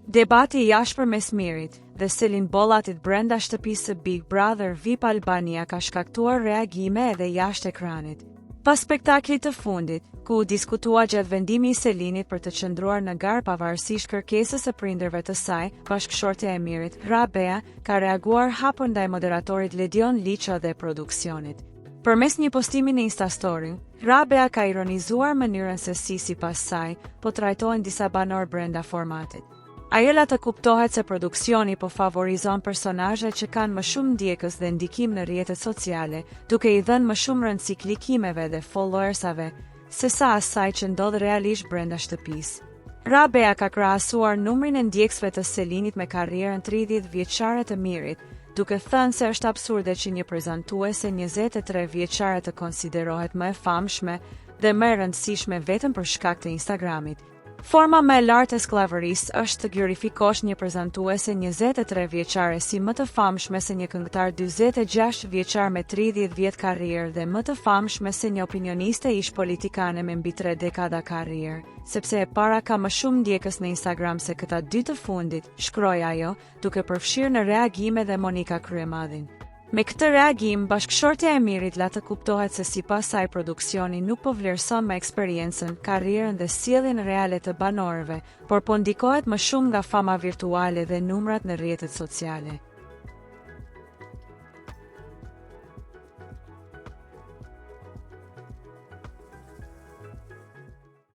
Debati i jashtëpërmes Mirit dhe Selin Bollatit brenda shtëpisë së Big Brother VIP Albania ka shkaktuar reagime edhe jashtë ekranit. Pas spektaklit të fundit, ku u diskutua gjatë vendimi i Selinit për të qëndruar në garë pavarësisht kërkesës së prindërve të saj, bashkëshortja e Mirit, Rabea, ka reaguar hapur ndaj moderatorit Ledion Liço dhe produksionit. Përmes një postimi në Instastory, Rabea ka ironizuar mënyrën se si sipas saj po trajtohen disa banor brenda formatit. Ajo la të kuptohet se produksioni po favorizon personazhe që kanë më shumë ndjekës dhe ndikim në rrjetet sociale, duke i dhënë më shumë rëndësi klikimeve dhe followersave, sesa asaj që ndodh realisht brenda shtëpisë. Rabea ka krahasuar numrin e ndjekësve të Selinit me karrierën 30 vjeçare të Mirit, duke thënë se është absurde që një prezantuese 23 vjeçare të konsiderohet më e famshme dhe më e rëndësishme vetëm për shkak të Instagramit. Forma më e lartë e skllavërisë është të glorifikosh një prezantuese 23 vjeçare si më të famshme se një këngëtar 46 vjeçar me 30 vjet karrierë dhe më të famshme se një opinioniste ish politikane me mbi 3 dekada karrierë, sepse e para ka më shumë ndjekës në Instagram se këta dy të fundit, shkroi ajo, duke përfshirë në reagime dhe Monika Kryemadhin. Me këtë reagim, bashkëshortja e Mirit la të kuptohet se sipas saj produksioni nuk po vlerëson me eksperiencën, karrierën dhe sjelljen reale të banorëve, por po ndikohet më shumë nga fama virtuale dhe numrat në rrjetet sociale.